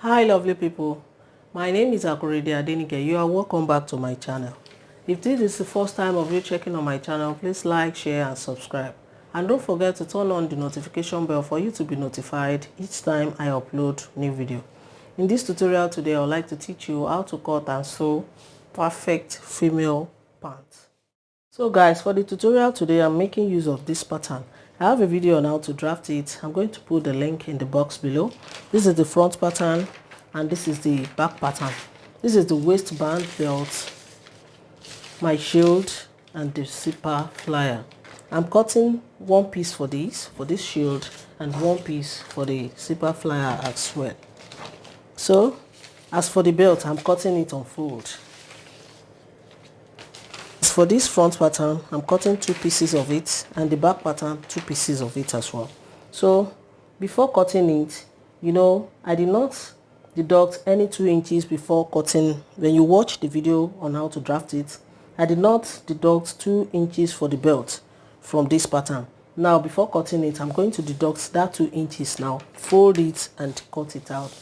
Hi lovely people, my name is Akorede Adenike. You are welcome back to my channel. If this is the first time of you checking on my channel, please like, share and subscribe. And don't forget to turn on the notification bell for you to be notified each time I upload new video. In this tutorial today, I would like to teach you how to cut and sew perfect female pants. So guys, for the tutorial today, I'm making use of this pattern. I have a video on how to draft it. I'm going to put the link in the box below. This is the front pattern and this is the back pattern. This is the waistband belt, my shield and the zipper flyer. I'm cutting one piece for this shield and one piece for the zipper flyer as well. So as for the belt, I'm cutting it on fold. For this front pattern, I'm cutting 2 pieces of it, and the back pattern 2 pieces of it as well. So before cutting it, I did not deduct any 2 inches before cutting. When you watch the video on how to draft it, I did not deduct 2 inches for the belt from this pattern. Now before cutting it, I'm going to deduct that 2 inches now, fold it and cut it out.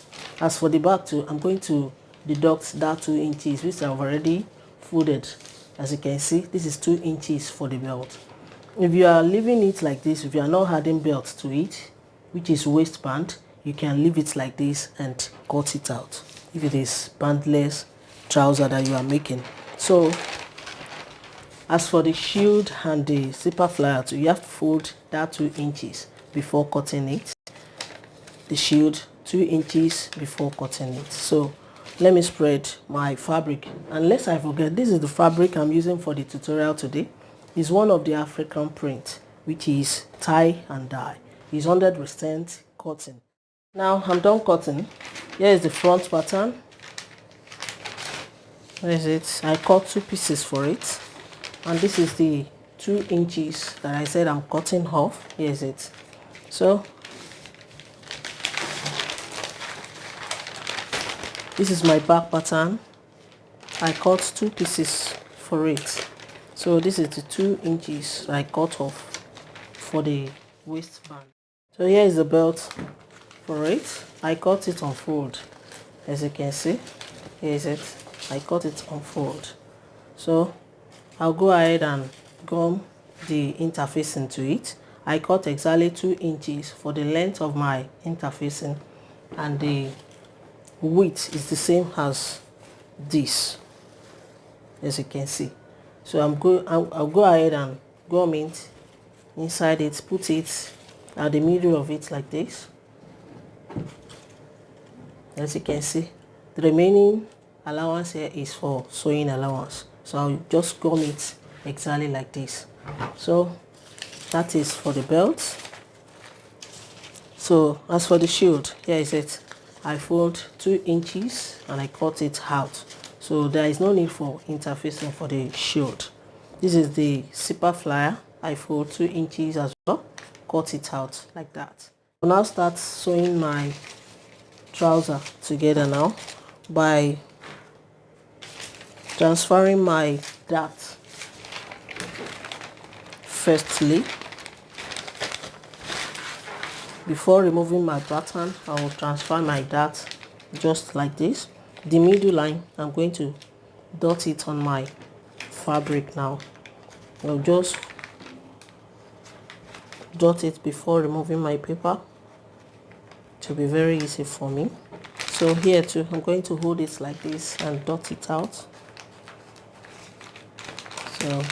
As for the back too, I'm going to deduct that 2 inches which I've already folded. As you can see, this is 2 inches for the belt. If you are leaving it like this, if you are not adding belt to it, which is waistband, you can leave it like this and cut it out if it is bandless trouser that you are making. So as for the shield and the zipper flyer too, you have to fold that 2 inches before cutting it. The shield 2 inches before cutting it. So let me spread my fabric, and lest I forget, this is the fabric I'm using for the tutorial today. It's one of the African print, which is tie and dye. It's 100% cotton. Now I'm done cutting. Here is the front pattern. Where is it? I cut 2 pieces for it, and this is the 2 inches that I said I'm cutting off. Here is it. So this is my back pattern. I cut 2 pieces for it. So this is the 2 inches I cut off for the waistband. So here is the belt for it. I cut it on fold. As you can see, here is it. I cut it on fold. So I'll go ahead and gum the interfacing to it. I cut exactly 2 inches for the length of my interfacing, and the width is the same as this, as you can see. So I'll go ahead and gum it inside it, put it at the middle of it like this. As you can see, the remaining allowance here is for sewing allowance, so I'll just gum it exactly like this. So that is for the belt. So as for the shield, here is it. I fold 2 inches and I cut it out. So there is no need for interfacing for the shield. This is the zipper flyer. I fold 2 inches as well, cut it out like that. I'll now start sewing my trouser together now by transferring my dart. Firstly, before removing my pattern, I will transfer my dart just like this. The middle line, I'm going to dot it on my fabric now. I'll just dot it before removing my paper to be very easy for me. So here too, I'm going to hold it like this and dot it out. So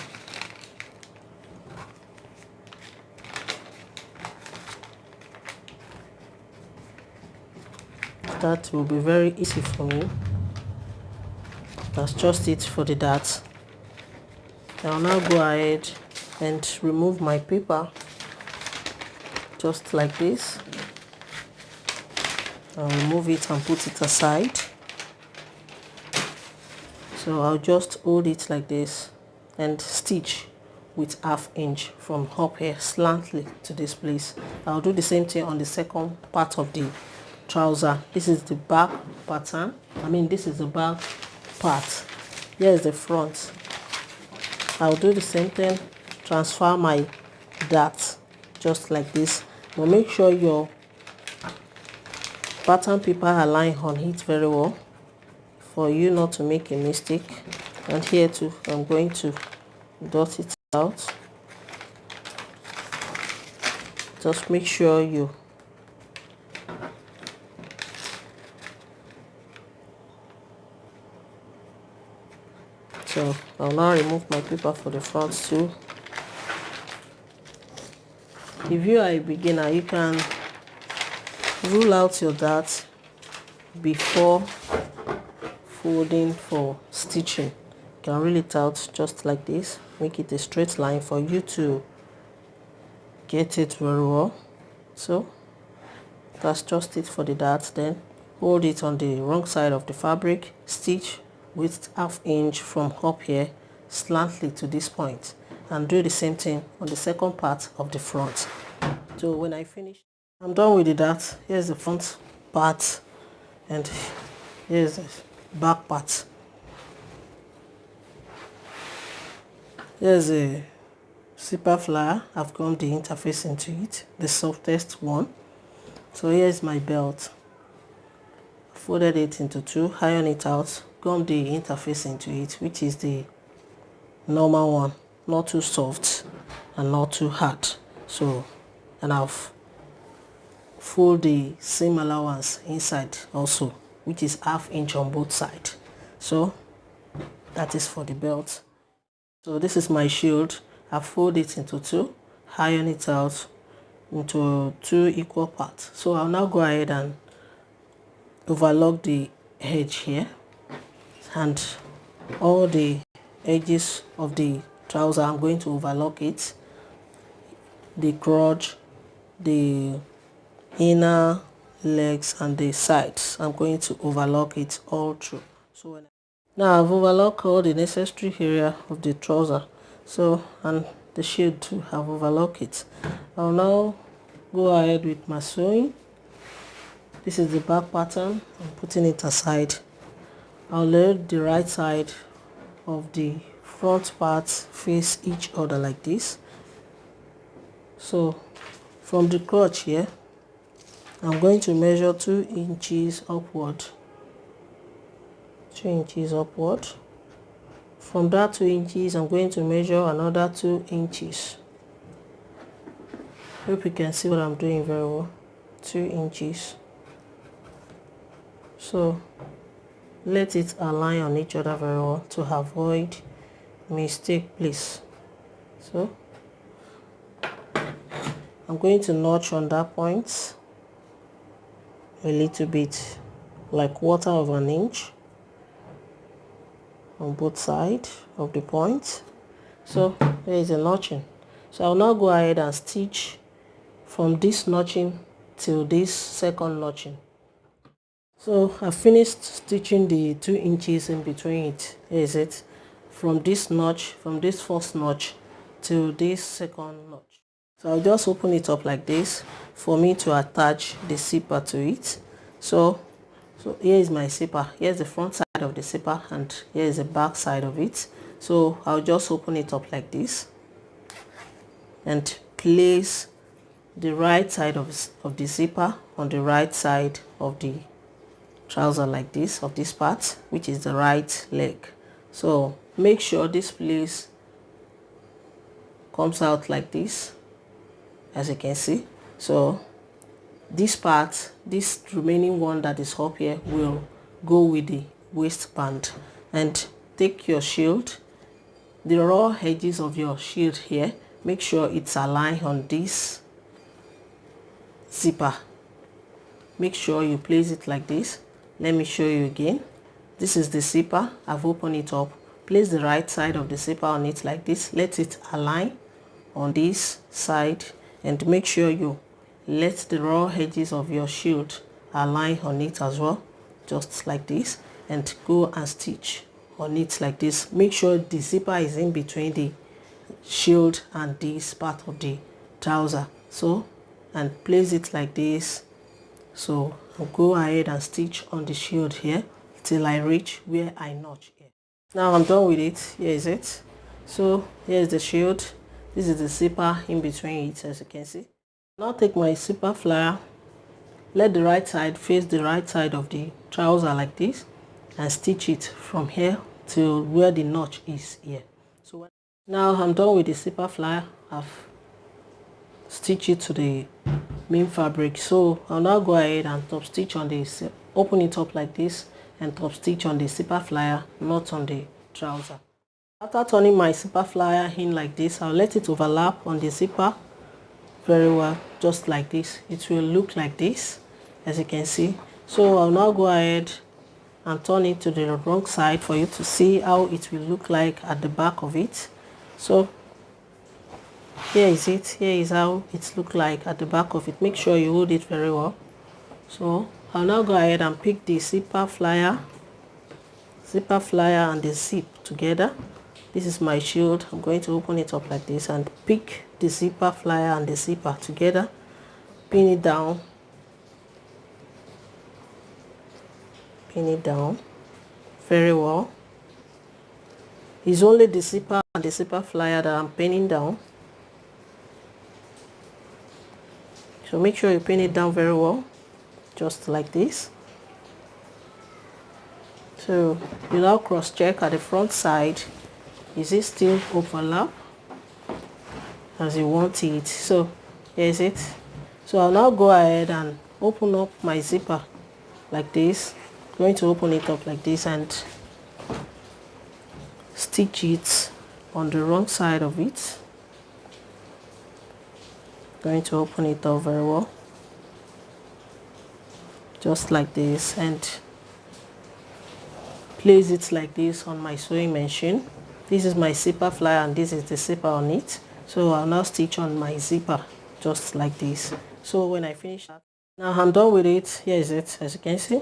that will be very easy for me. That's just it for the dart. I'll now go ahead and remove my paper just like this. I'll remove it and put it aside. So I'll just hold it like this and stitch with 1/2 inch from up here slantly to this place. I'll do the same thing on the second part of the trouser. This is the back pattern. This is the back part. Here is the front. I'll do the same thing, transfer my dart just like this, but make sure your pattern paper align on it very well for you not to make a mistake. And here too, I'm going to dot it out. Just make sure you so I'll now remove my paper for the front too. If you are a beginner, you can rule out your dart before folding for stitching. You can rule it out just like this, make it a straight line for you to get it very well. So that's just it for the dart. Then hold it on the wrong side of the fabric, stitch with 1/2 inch from up here slantly to this point, and do the same thing on the second part of the front. So when I finish, I'm done with the dart. Here's the front part and here's the back part. Here's a zipper flyer. I've gummed the interface into it, the softest one. So here's my belt. Folded it into two, iron it out, gummed the interface into it, which is the normal one, not too soft and not too hard. So, and I've fold the seam allowance inside also, which is 1/2 inch on both sides. So that is for the belt. So this is my shield. I fold it into two, iron it out into two equal parts. So I'll now go ahead and overlock the edge here, and all the edges of the trouser I'm going to overlock it, the crotch, the inner legs and the sides. I'm going to overlock it all through. So now I've overlocked all the necessary area of the trouser, so and the shield too, have overlocked it. I'll now go ahead with my sewing. This is the back pattern. I'm putting it aside. I'll let the right side of the front parts face each other like this. So from the crotch here, I'm going to measure 2 inches upward. 2 inches upward. From that 2 inches, I'm going to measure another 2 inches. Hope you can see what I'm doing very well. 2 inches. So let it align on each other very well to avoid mistake, please. So I'm going to notch on that point a little bit, like 1/4 of an inch on both sides of the point. So there is a notching. So I'll now go ahead and stitch from this notching till this second notching. So I finished stitching the 2 inches in between it. Here is it, from this notch, from this first notch to this second notch. So I'll just open it up like this for me to attach the zipper to it. So here is my zipper. Here's the front side of the zipper and here is the back side of it. So I'll just open it up like this and place the right side of the zipper on the right side of the trouser like this, of this part, which is the right leg. So make sure this place comes out like this, as you can see. So this part, this remaining one that is up here, will go with the waistband. And take your shield, the raw edges of your shield here, make sure it's aligned on this zipper. Make sure you place it like this. Let me show you again. This is the zipper. I've opened it up. Place the right side of the zipper on it like this. Let it align on this side and make sure you let the raw edges of your shield align on it as well, just like this, and go and stitch on it like this. Make sure the zipper is in between the shield and this part of the trouser. So, and place it like this. So I'll go ahead and stitch on the shield here till I reach where I notch it. Now I'm done with it. Here is it. So here is the shield. This is the zipper in between it, as you can see. Now take my zipper flyer let the right side face the right side of the trouser like this, and stitch it from here till where the notch is here. So now I'm done with the zipper flyer. I've stitched it to the main fabric, so I'll now go ahead and top stitch on this, open it up like this, and top stitch on the zipper flyer, not on the trouser. After turning my zipper flyer in like this, I'll let it overlap on the zipper very well, just like this. It will look like this, as you can see. So I'll now go ahead and turn it to the wrong side for you to see how it will look like at the back of it. So here is it. Here is how it looks like at the back of it. Make sure you hold it very well. So I'll now go ahead and pick the zipper flyer and the zip together. This is my shield. I'm going to open it up like this and pick the zipper flyer and the zipper together, pin it down very well. It's only the zipper and the zipper flyer that I'm pinning down, so make sure you pin it down very well, just like this. So you now cross check at the front side, is it still overlap as you want it? So here is it. So I'll now go ahead and open up my zipper like this. I'm going to open it up like this and stitch it on the wrong side of it. I'm going to open it up very well, just like this, and place it like this on my sewing machine. This is my zipper flyer and this is the zipper on it. So I'll now stitch on my zipper just like this. So when I finish that, now I'm done with it. Here is it. As you can see,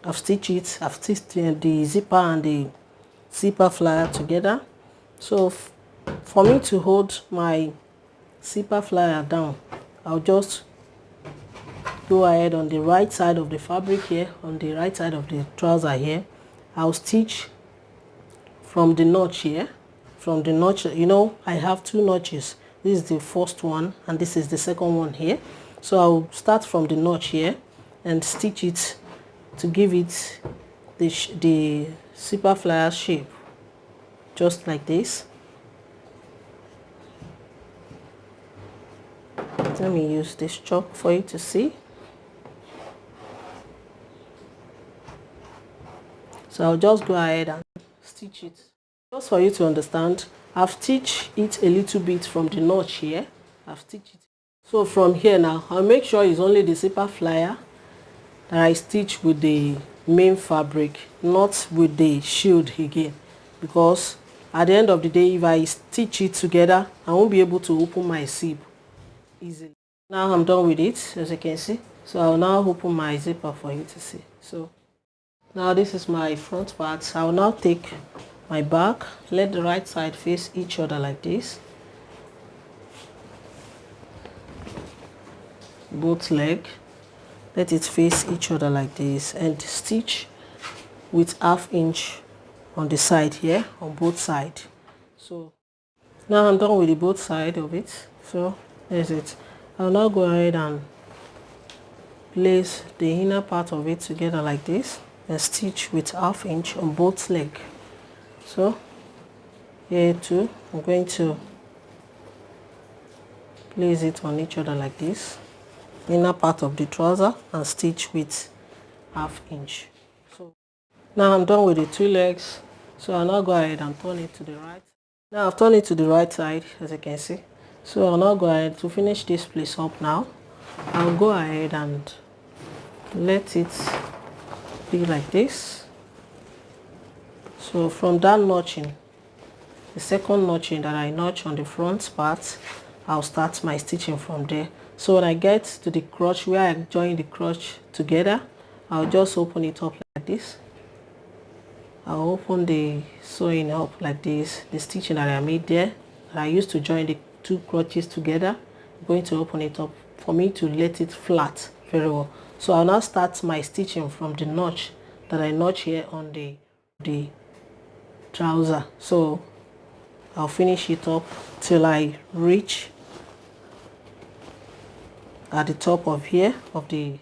I've stitched it. I've stitched the zipper and the zipper flyer together. So for me to hold my zipper flyer down, I'll just go ahead on the right side of the fabric here, on the right side of the trouser here. I'll stitch from the notch here, from the notch. You know, I have two notches. This is the first one and this is the second one here. So I'll start from the notch here and stitch it to give it the zipper flyer shape, just like this. Let me use this chalk for you to see. So I'll just go ahead and stitch it. Just for you to understand, I've stitched it a little bit from the notch here. I've stitched it. So from here now, I'll make sure it's only the zipper flyer that I stitch with the main fabric, not with the shield again. Because at the end of the day, if I stitch it together, I won't be able to open my zip easily. Now I'm done with it, as you can see. So I'll now open my zipper for you to see. So now this is my front part. I'll now take my back, let the right side face each other like this, both leg, let it face each other like this, and stitch with 1/2 inch on the side here, on both sides. So now I'm done with the both side of it. So there's it. I'll now go ahead and place the inner part of it together like this and stitch with 1/2 inch on both legs. So here too, I'm going to place it on each other like this, inner part of the trouser, and stitch with 1/2 inch. So now I'm done with the two legs. So I'll now go ahead and turn it to the right. Now I've turned it to the right side, as you can see. So I'll now go ahead to finish this place up. Now I'll go ahead and let it be like this. So from that notching, the second notching that I notch on the front part, I'll start my stitching from there. So when I get to the crotch, where I join the crotch together, I'll just open it up like this. I'll open the sewing up like this, the stitching that I made there, that I used to join the two crotches together. I'm going to open it up for me to let it flat very well. So I'll now start my stitching from the notch that I notch here on the trouser. So I'll finish it up till I reach at the top of here of the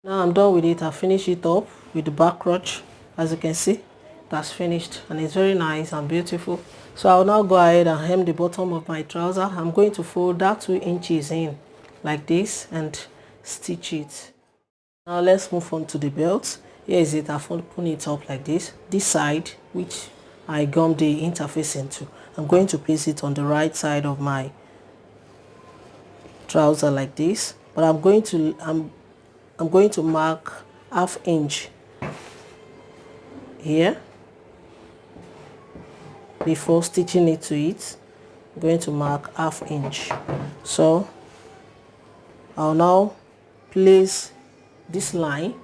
Now I'm done with it. I finish it up with the back crotch. As you can see, that's finished and it's very nice and beautiful. So I'll now go ahead and hem the bottom of my trouser. I'm going to fold that 2 inches in like this and stitch it. Now let's move on to the belt. Here is it. I've opened it up like this. This side, which I gummed the interface into, I'm going to place it on the right side of my trouser like this. But I'm going to mark 1/2 inch here before stitching it to it. I'm going to mark 1/2 inch. So I'll now place this line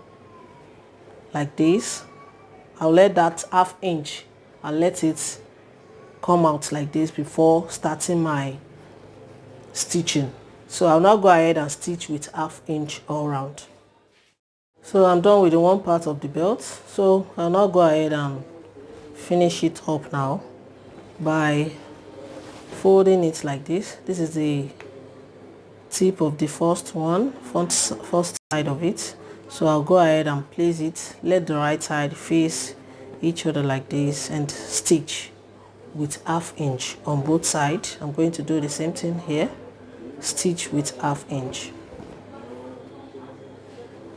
like this. I'll let that 1/2 inch, I'll let it come out like this before starting my stitching. So I'll now go ahead and stitch with 1/2 inch all around. So I'm done with the one part of the belt. So I'll now go ahead and finish it up now by folding it like this. This is the tip of the first side of it. So I'll go ahead and place it, let the right side face each other like this and stitch with 1/2 inch on both sides. I'm going to do the same thing here. Stitch with 1/2 inch.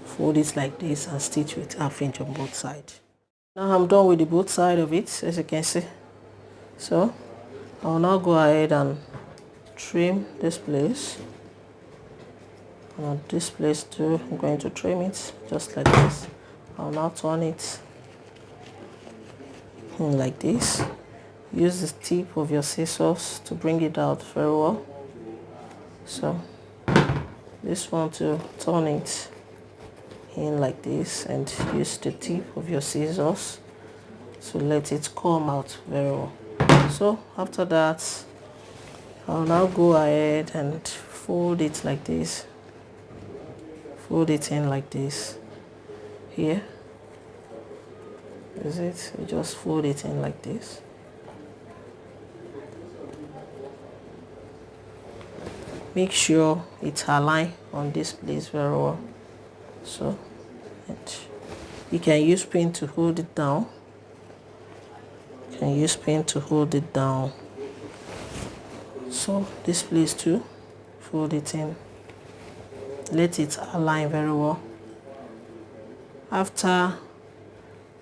Fold it like this and stitch with 1/2 inch on both sides. Now I'm done with the both side of it, as you can see. So I'll now go ahead and trim this place. And this place too, I'm going to trim it just like this. I'll now turn it in like this. Use the tip of your scissors to bring it out very well. So this one to turn it in like this and use the tip of your scissors to let it come out very well. So after that, I'll now go ahead and fold it like this. Fold it in like this. Here is it. You just fold it in like this. Make sure it's aligned on this place very well. So you can use pin to hold it down. You can use pin to hold it down. So this place too, fold it in. Let it align very well. After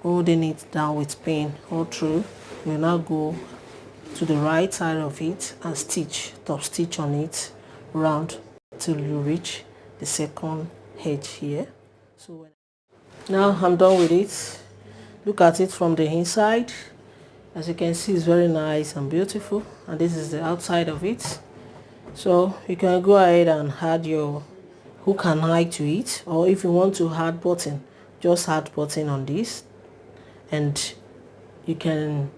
holding it down with pin all through, you now go to the right side of it and stitch, top stitch on it round till you reach the second edge here. So now I'm done with it. Look at it from the inside. As you can see, it's very nice and beautiful, and this is the outside of it. So you can go ahead and add your hook and eye to it, or if you want to add button, just add button on this, and you can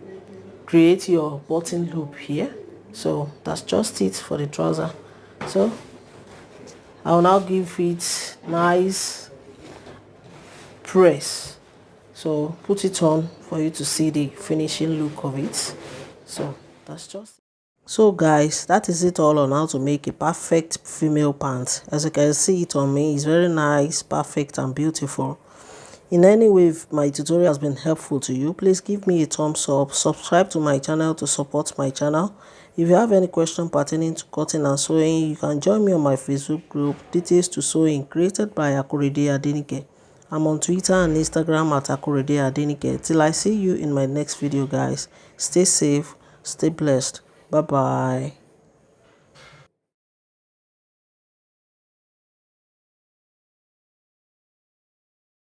create your button loop here. So that's just it for the trouser. So I'll now give it nice press. So put it on for you to see the finishing look of it. So that's just it. So guys, that is it all on how to make a perfect female pant. As you can see it on me, it's very nice, perfect and beautiful. In any way, if my tutorial has been helpful to you, please give me a thumbs up, subscribe to my channel to support my channel. If you have any question pertaining to cutting and sewing, you can join me on my Facebook group, Details to Sewing, created by Akorede Adenike. I'm on Twitter and Instagram at Akorede Adenike. Till I see you in my next video, guys. Stay safe, stay blessed. Bye bye.